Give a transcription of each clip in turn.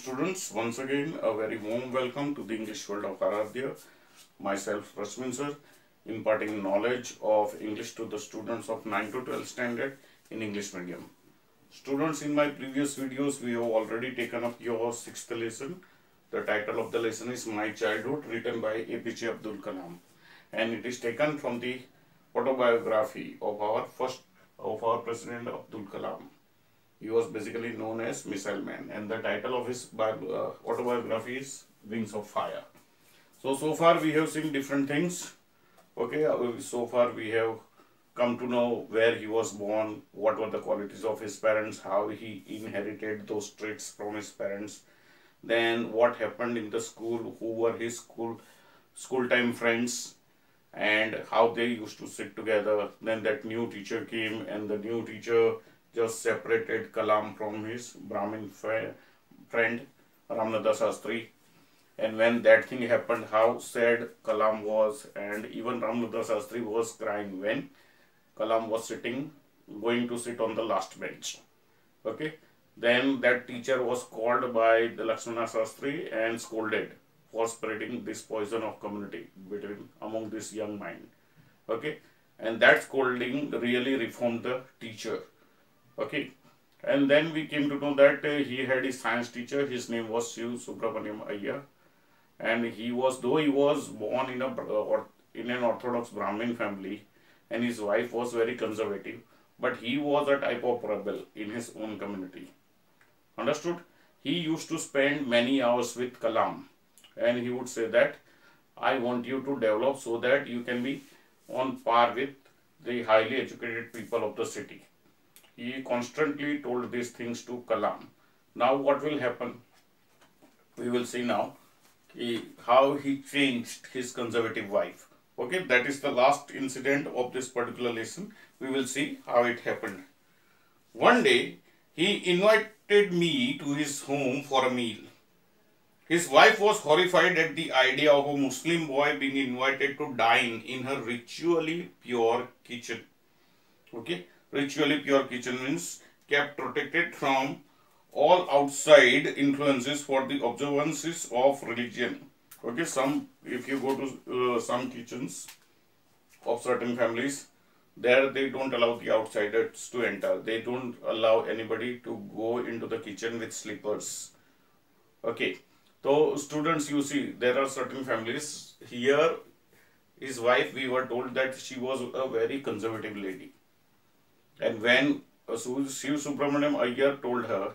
students, once again a very warm welcome to the English world of Aradhya. Myself Rasmin sir, imparting knowledge of English to the students of 9 to 12 standard in English medium. Students, in my previous videos we have already taken up your 6th lesson. The title of the lesson is My Childhood, written by APJ Abdul Kalam, and it is taken from the autobiography of our President Abdul Kalam. He was basically known as Missile Man, and the title of his autobiography is Wings of Fire. So far we have seen different things. Okay, so far we have come to know where he was born, what were the qualities of his parents, how he inherited those traits from his parents, then what happened in the school, who were his school time friends, and how they used to sit together. Then that new teacher came, and the new teacher just separated Kalam from his Brahmin friend Ramnada Shastri. And when that thing happened, how sad Kalam was, and even Ramnada Shastri was crying when Kalam was going to sit on the last bench. Okay, then that teacher was called by the Lakshmana Shastri and scolded for spreading this poison of community among this young mind. Okay, and that scolding really reformed the teacher. Okay, and then we came to know that he had his science teacher. His name was Shiv Subramaniam Iyer, and he was born in an Orthodox Brahmin family, and his wife was very conservative, but he was a type of rebel in his own community. Understood? He used to spend many hours with Kalam, and he would say that I want you to develop so that you can be on par with the highly educated people of the city. He constantly told these things to Kalam. Now what will happen? We will see now how he changed his conservative wife. Okay, that is the last incident of this particular lesson. We will see how it happened. One day, he invited me to his home for a meal. His wife was horrified at the idea of a Muslim boy being invited to dine in her ritually pure kitchen. Okay, ritually pure kitchen means kept protected from all outside influences for the observances of religion. Okay, if you go to some kitchens of certain families, there they don't allow the outsiders to enter. They don't allow anybody to go into the kitchen with slippers. Okay, so students, you see, there are certain families. Here, his wife, we were told that she was a very conservative lady. And when Shiv Subramaniam Iyer told her,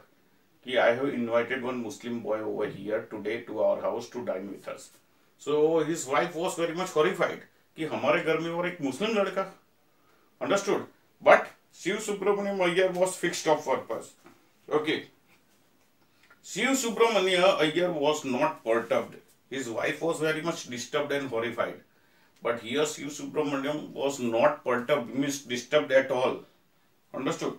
I have invited one Muslim boy over here today to our house to dine with us. So his wife was very much horrified कि हमारे घर में और एक मुस्लिम लड़का. Understood? But Shiv Subramaniam Iyer was fixed of purpose. Okay. Shiv Subramaniam Iyer was not perturbed. His wife was very much disturbed and horrified. But here Shiv Subramaniam was not perturbed, means disturbed at all. Understood?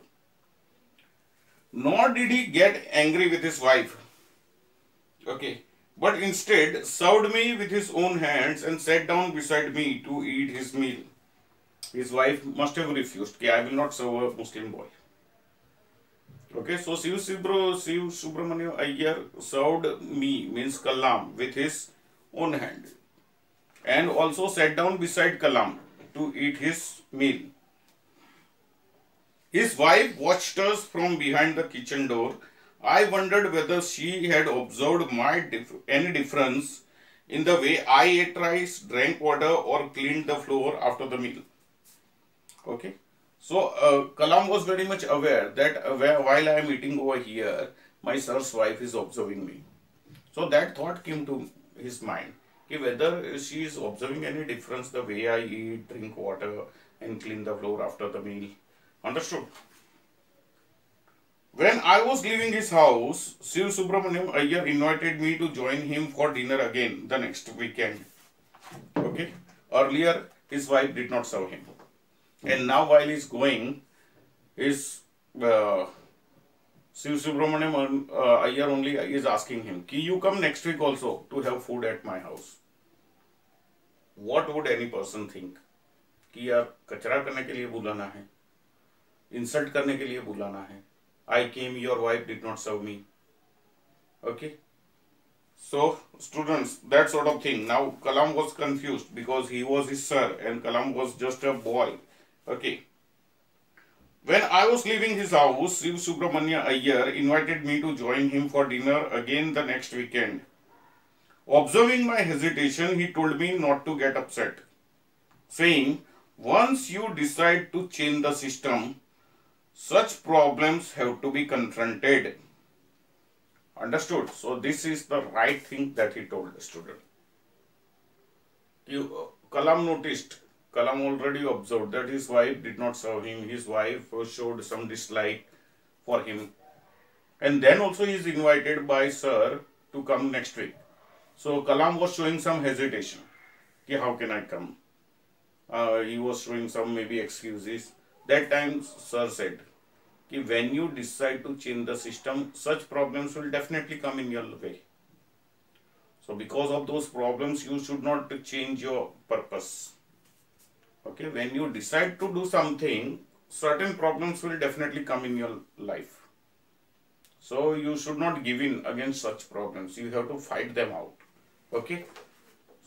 Nor did he get angry with his wife. Okay. But instead served me with his own hands and sat down beside me to eat his meal. His wife must have refused. I will not serve a Muslim boy. Okay. So Shiv Subramaniam Iyer served me, means Kalam, with his own hand. And also sat down beside Kalam to eat his meal. His wife watched us from behind the kitchen door. I wondered whether she had observed any difference in the way I ate rice, drank water, or cleaned the floor after the meal. Okay. So, Kalam was very much aware that while I am eating over here, my sir's wife is observing me. So, that thought came to his mind, whether she is observing any difference the way I eat, drink water, and clean the floor after the meal. Understood? When I was leaving his house, Shiv Subramaniam Iyer invited me to join him for dinner again the next weekend. Okay. Earlier, his wife did not serve him. And now while he is going, Shiv Subramaniam Iyer only is asking him, you come next week also to have food at my house. What would any person think? कि यार कचरा करने के लिए बुलाना है, insult करने के लिए बुलाना है. I came, your wife did not serve me. Okay. So students, that sort of thing. Now Kalam was confused because he was his sir and Kalam was just a boy. Okay. When I was leaving his house, Shiv Subramanya Iyer invited me to join him for dinner again the next weekend. Observing my hesitation, he told me not to get upset, saying, once you decide to change the system, such problems have to be confronted. Understood? So this is the right thing that he told the student. Kalam noticed, Kalam already observed that his wife did not serve him. His wife showed some dislike for him. And then also he is invited by sir to come next week. So Kalam was showing some hesitation. How can I come? He was showing some maybe excuses. That time sir said, when you decide to change the system, such problems will definitely come in your way. So because of those problems, you should not change your purpose. Okay, when you decide to do something, certain problems will definitely come in your life. So you should not give in against such problems. You have to fight them out. Okay.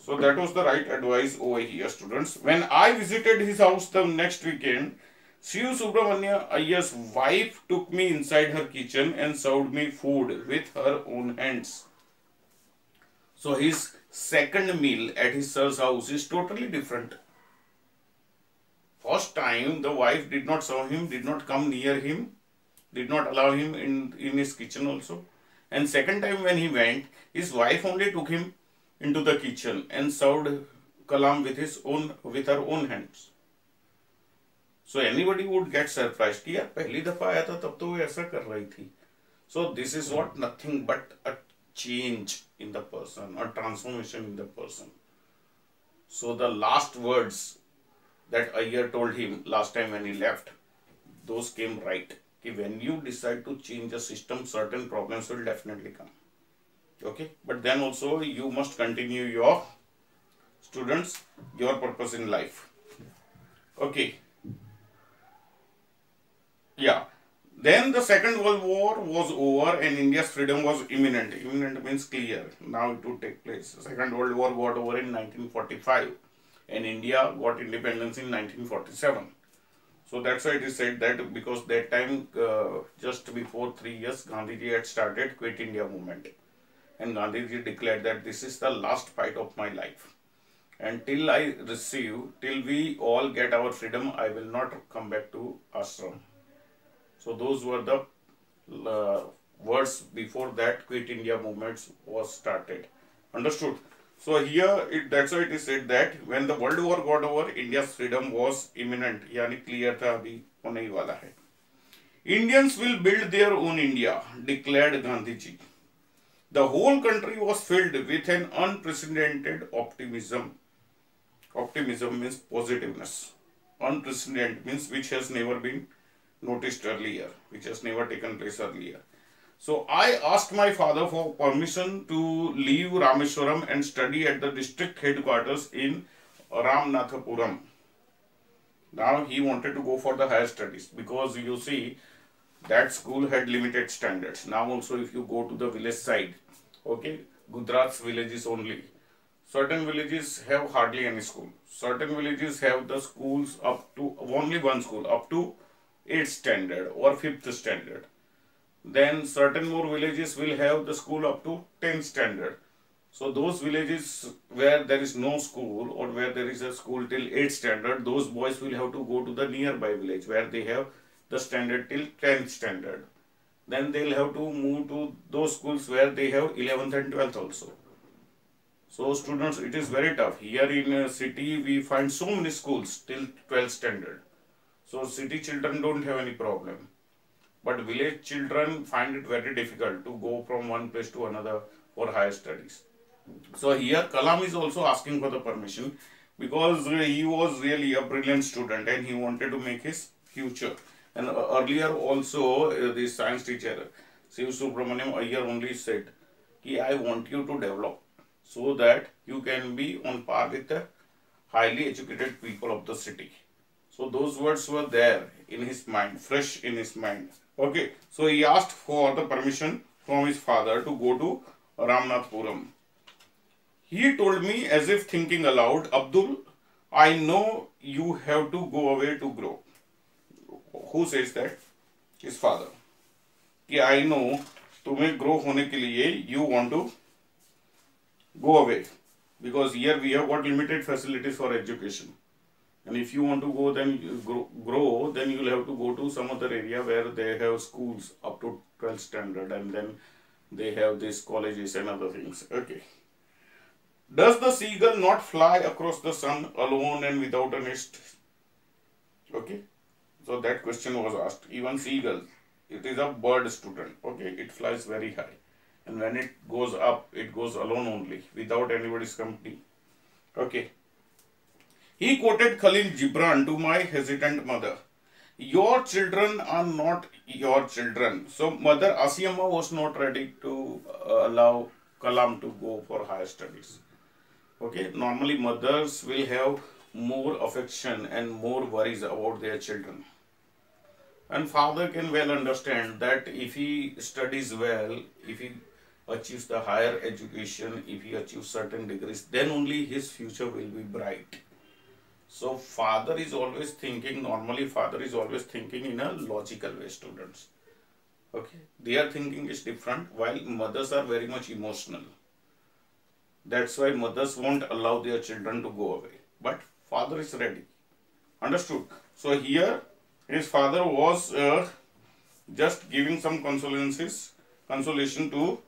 So that was the right advice over here, students. When I visited his house the next weekend, Shiv Subramanya Iyer's wife took me inside her kitchen and served me food with her own hands. So his second meal at his sir's house is totally different. First time the wife did not serve him, did not come near him, did not allow him in his kitchen also. And second time when he went, his wife only took him into the kitchen and served Kalam with her own hands. So anybody would get surprised कि यार पहली दफा आया था तब तो वो ऐसा कर रही थी. So this is what nothing but a change in the person, a transformation in the person. So the last words that Iyer told him last time when he left, those came right. कि when you decide to change a system, certain problems will definitely come. Okay, but then also you must continue your students, your purpose in life. Okay. Yeah. Then the Second World War was over and India's freedom was imminent. Imminent means clear. Now it would take place. Second World War got over in 1945 and India got independence in 1947. So that's why it is said that because that time, just before 3 years, Gandhiji had started Quit India movement. And Gandhiji declared that this is the last fight of my life. And till we all get our freedom, I will not come back to ashram. So those were the words before that Quit India movement was started. Understood? So here, that's why it is said that when the World War got over, India's freedom was imminent. यानी clear था अभी होने ही वाला है. Indians will build their own India, declared Gandhiji. The whole country was filled with an unprecedented optimism. Optimism means positiveness. Unprecedented means which has never been noticed earlier, which has never taken place earlier. So I asked my father for permission to leave Rameswaram and study at the district headquarters in Ramanathapuram. Now he wanted to go for the higher studies because you see that school had limited standards. Now also if you go to the village side, okay, Gujarat's villages only. Certain villages have hardly any school. Certain villages have the schools up to only one school up to 8th standard or 5th standard. Then certain more villages will have the school up to 10th standard. So those villages where there is no school or where there is a school till 8th standard, those boys will have to go to the nearby village where they have the standard till 10th standard. Then they will have to move to those schools where they have 11th and 12th also. So students, it is very tough. Here in a city we find so many schools till 12th standard. So city children don't have any problem. But village children find it very difficult to go from one place to another for higher studies. So here Kalam is also asking for the permission because he was really a brilliant student and he wanted to make his future. And earlier also the science teacher Shiv Subramanyam Iyer only said, I want you to develop so that you can be on par with the highly educated people of the city. So those words were there in his mind, fresh in his mind. Okay, so he asked for the permission from his father to go to Ramnathpuram. He told me as if thinking aloud, Abdul, I know you have to go away to grow. Who says that? His father. कि I know तुम्हें grow होने के लिए you want to go away because here we have got limited facilities for education. And if you want to go, then you grow, then you will have to go to some other area where they have schools up to 12th standard, and then they have these colleges and other things. Okay. Does the seagull not fly across the sun alone and without a nest? Okay. So that question was asked. Even seagull, it is a bird student. Okay. It flies very high. And when it goes up, it goes alone only, without anybody's company. Okay. He quoted Khalil Gibran to my hesitant mother. Your children are not your children. So Mother Asiyamma was not ready to allow Kalam to go for higher studies. Okay, normally mothers will have more affection and more worries about their children. And father can well understand that if he studies well, if he achieves the higher education, if he achieves certain degrees, then only his future will be bright. So father is always thinking, normally father is always thinking in a logical way, students. Okay, their thinking is different, while mothers are very much emotional. That's why mothers won't allow their children to go away. But father is ready. Understood? So here his father was just giving some consolation to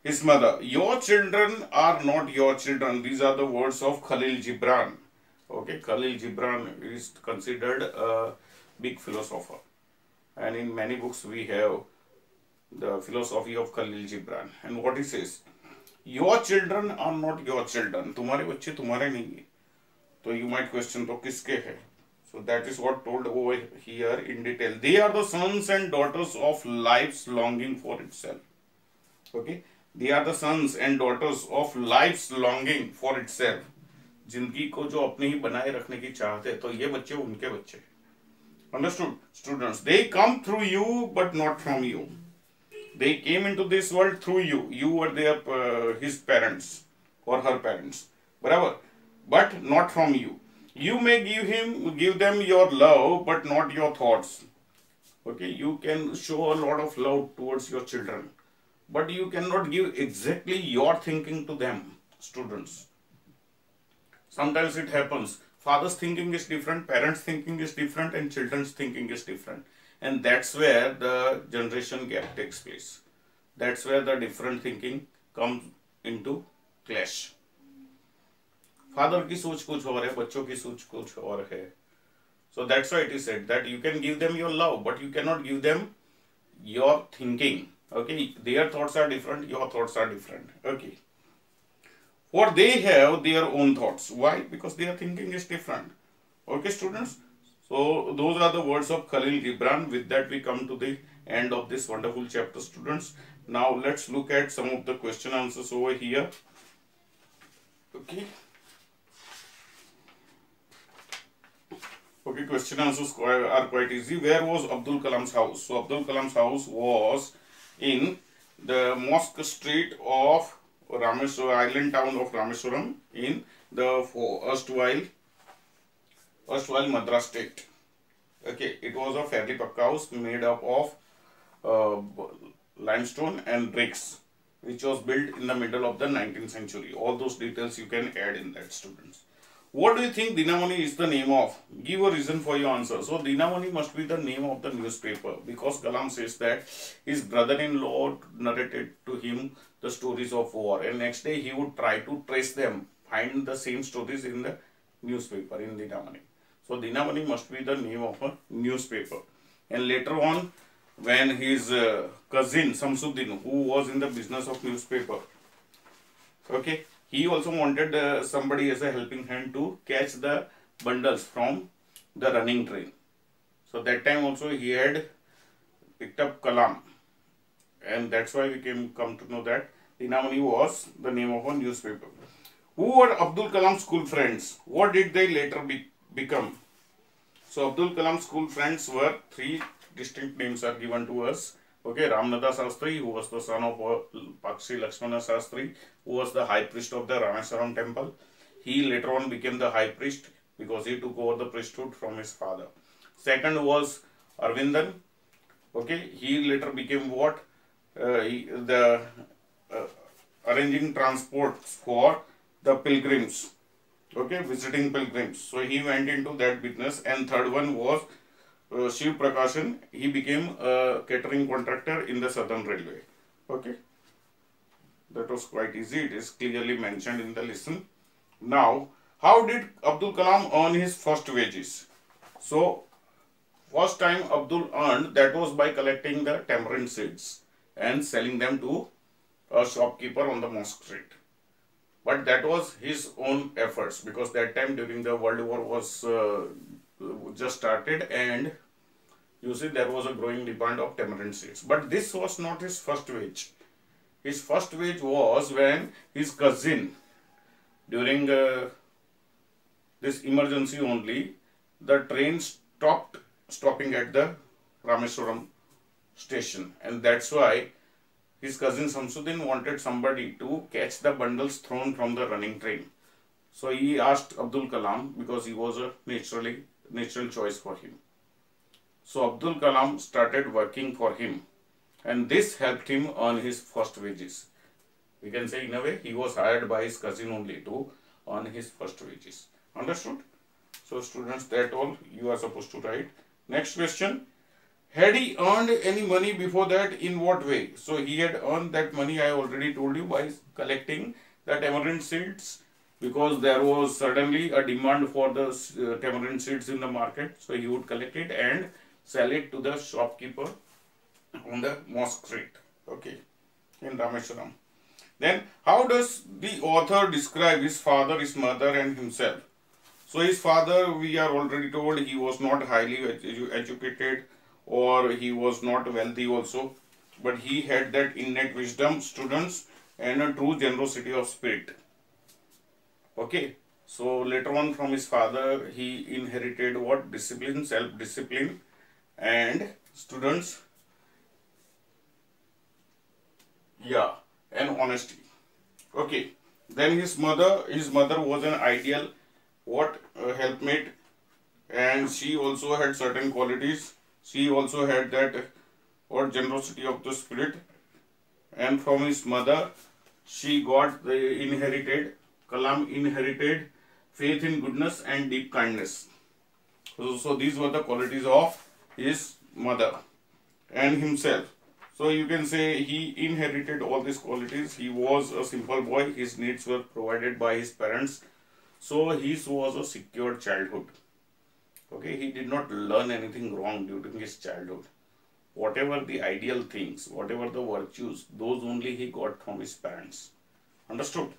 his mother. Your children are not your children. These are the words of Khalil Gibran. Okay, Khalil Gibran is considered a big philosopher. And in many books we have the philosophy of Khalil Gibran. And what he says, your children are not your children. तुम्हारे बच्चे तुम्हारे नहीं हैं. So you might question, तो किसके हैं? So that is what told over here in detail. They are the sons and daughters of life's longing for itself. Okay, they are the sons and daughters of life's longing for itself. जिंदगी को जो अपने ही बनाए रखने की चाहते हैं, तो ये बच्चे उनके बच्चे. Understood, students? They come through you, but not from you. They came into this world through you. You were their his parents or her parents, barabar, but not from you. You may give them your love, but not your thoughts. Okay, you can show a lot of love towards your children, but you cannot give exactly your thinking to them, students. Sometimes it happens. Father's thinking is different, parents' thinking is different, and children's thinking is different. And that's where the generation gap takes place. That's where the different thinking comes into clash. Father की सोच कुछ और है, बच्चों की सोच कुछ और है. So that's why it is said that you can give them your love, but you cannot give them your thinking. Okay, their thoughts are different, your thoughts are different. Okay. For they have their own thoughts. Why? Because their thinking is different. Okay, students? So, those are the words of Khalil Gibran. With that, we come to the end of this wonderful chapter, students. Now, let's look at some of the question answers over here. Okay. Okay, question answers are quite easy. Where was Abdul Kalam's house? So, Abdul Kalam's house was in the Mosque Street of Rameswaram, island town of Rameswaram, in the erstwhile Madras state. Okay, it was a fairly pakka house made up of limestone and bricks, which was built in the middle of the 19th century. All those details you can add in that, students. What do you think Dinamani is the name of? Give a reason for your answer. So Dinamani must be the name of the newspaper, because Kalam says that his brother-in-law narrated to him the stories of war, and next day he would try to trace them, find the same stories in the newspaper in Dinamani. So Dinamani must be the name of a newspaper. And later on, when his cousin Samsuddin, who was in the business of newspaper, okay, he also wanted somebody as a helping hand to catch the bundles from the running train. So that time also he had picked up Kalam, and that's why we come to know that Dinamani was the name of a newspaper. Who were Abdul Kalam's school friends? What did they later become? So Abdul Kalam's school friends were three distinct names are given to us. Okay, Ramananda Shastri, who was the son of Pakshi Lakshmana Shastri, who was the high priest of the Rameswaram temple. He later on became the high priest because he took over the priesthood from his father. Second was Arvindan. Okay, he later became what? The arranging transports for the pilgrims. Okay, visiting pilgrims. So he went into that business. And third one was Shiv Prakashan. He became a catering contractor in the Southern Railway. Okay, that was quite easy. It is clearly mentioned in the lesson. Now, how did Abdul Kalam earn his first wages? So, first time Abdul earned, that was by collecting the tamarind seeds and selling them to a shopkeeper on the mosque street. But that was his own efforts, because that time during the World War was just started, and you see there was a growing demand of tamarind seeds. But this was not his first wage. His first wage was when his cousin, during this emergency only, the train stopping at the Rameswaram station, and that's why his cousin Samsuddin wanted somebody to catch the bundles thrown from the running train. So he asked Abdul Kalam, because he was a natural choice for him. So Abdul Kalam started working for him, and this helped him earn his first wages. We can say in a way he was hired by his cousin only to earn his first wages. Understood? So students, that all you are supposed to write. Next question. Had he earned any money before that? In what way? So he had earned that money, I already told you, by collecting the tamarind seeds, because there was suddenly a demand for the tamarind seeds in the market. So he would collect it and sell it to the shopkeeper on the mosque street. Okay, in Rameswaram. Then how does the author describe his father, his mother and himself? So his father, we are already told, he was not highly educated, or he was not wealthy also, but he had that innate wisdom, students, and a true generosity of spirit. Okay, so later on from his father he inherited what? Discipline, self-discipline, and students, yeah, and honesty. Okay, then his mother was an ideal what? Helpmate, and she also had certain qualities. She also had that what? Generosity of the spirit, and from his mother she got Kalam inherited faith in goodness and deep kindness. So these were the qualities of his mother. And himself, so you can say he inherited all these qualities. He was a simple boy, his needs were provided by his parents, so his was a secure childhood. Okay, he did not learn anything wrong during his childhood. Whatever the ideal things, whatever the virtues, those only he got from his parents. Understood?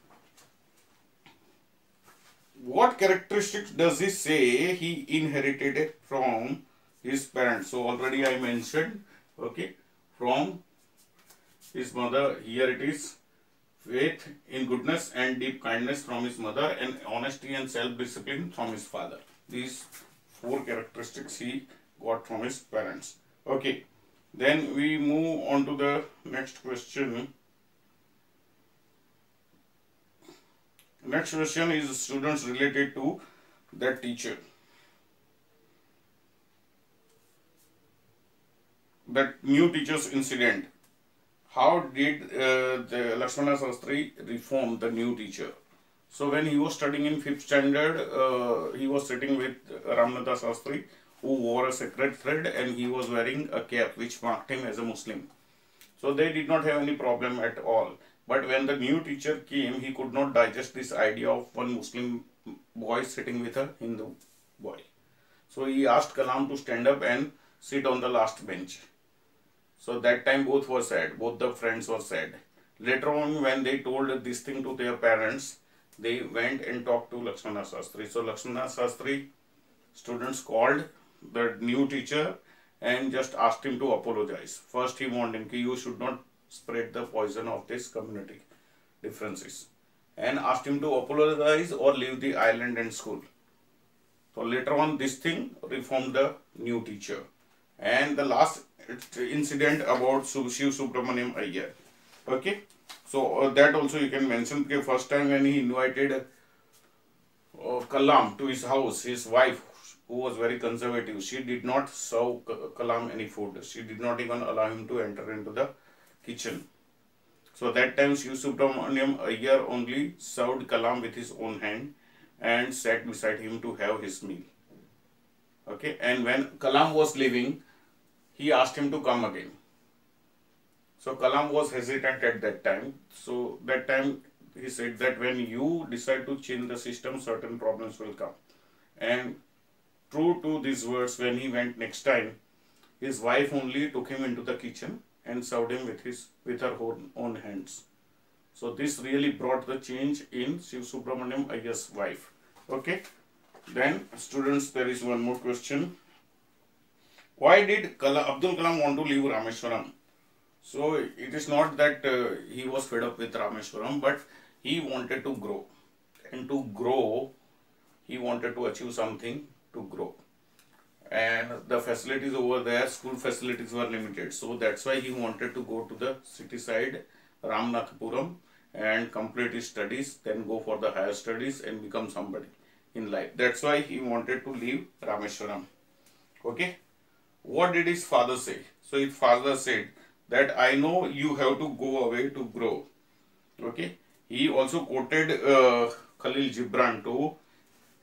What characteristics does he say he inherited from his parents? So already I mentioned, okay, from his mother, here it is, faith in goodness and deep kindness from his mother, and honesty and self-discipline from his father. These 4 characteristics he got from his parents. Okay, then we move on to the next question. Next question is students related to that teacher. That new teacher's incident. How did the Lakshmana Shastri reform the new teacher? So when he was studying in 5th standard, he was sitting with Ramananda Shastri, who wore a sacred thread, and he was wearing a cap which marked him as a Muslim. So they did not have any problem at all. But when the new teacher came, he could not digest this idea of one Muslim boy sitting with a Hindu boy. So he asked Kalam to stand up and sit on the last bench. So that time both were sad, both the friends were sad. Later on, when they told this thing to their parents, they went and talked to Lakshmana Shastri. So Lakshmana Shastri, students called the new teacher and just asked him to apologize. First he warned him that you should not spread the poison of this community differences, and asked him to apologize or leave the island and school. So later on this thing reformed the new teacher. And the last incident about Shiv Subramaniam Iyer. Okay, so that also you can mention. Okay, first time when he invited Kalam to his house, his wife, who was very conservative, she did not serve Kalam any food. She did not even allow him to enter into the kitchen. So that time Shiv Subramaniam Iyer only served Kalam with his own hand and sat beside him to have his meal. Okay, and when Kalam was leaving, he asked him to come again. So Kalam was hesitant at that time. So that time he said that when you decide to change the system, certain problems will come. And true to these words, when he went next time, his wife only took him into the kitchen and served him with her own hands. So this really brought the change in Shiv Subramaniam Iyer's wife. Okay. Then students, there is one more question. Why did Abdul Kalam want to leave Rameswaram? So it is not that he was fed up with Rameswaram, but he wanted to grow. And to grow, he wanted to achieve something to grow. And the facilities over there, school facilities were limited. So that's why he wanted to go to the city side, Ramanathapuram, and complete his studies, then go for the higher studies and become somebody in life. That's why he wanted to leave Rameswaram. Okay. What did his father say? So his father said that I know you have to go away to grow. Okay. He also quoted Khalil Gibran to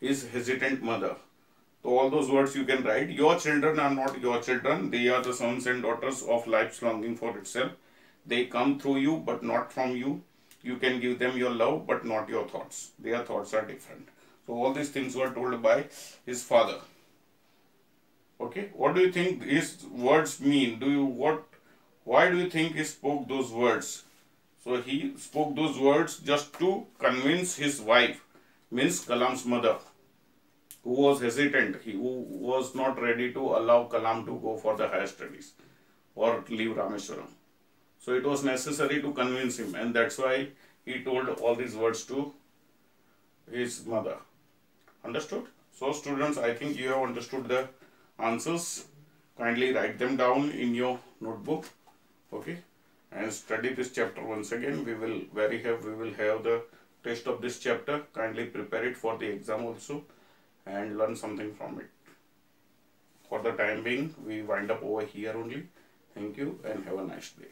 his hesitant mother. So all those words you can write. Your children are not your children. They are the sons and daughters of life's longing for itself. They come through you but not from you. You can give them your love but not your thoughts. Their thoughts are different. So all these things were told by his father. Okay, what do you think his words mean? Why do you think he spoke those words? So he spoke those words just to convince his wife, means Kalam's mother, who was hesitant, who was not ready to allow Kalam to go for the higher studies or leave Rameswaram. So it was necessary to convince him, and that's why he told all these words to his mother. Understood? So students, I think you have understood the answers. Kindly write them down in your notebook. Okay, and study this chapter once again. We will have the test of this chapter. Kindly prepare it for the exam also and learn something from it. For the time being, we wind up over here only. Thank you and have a nice day.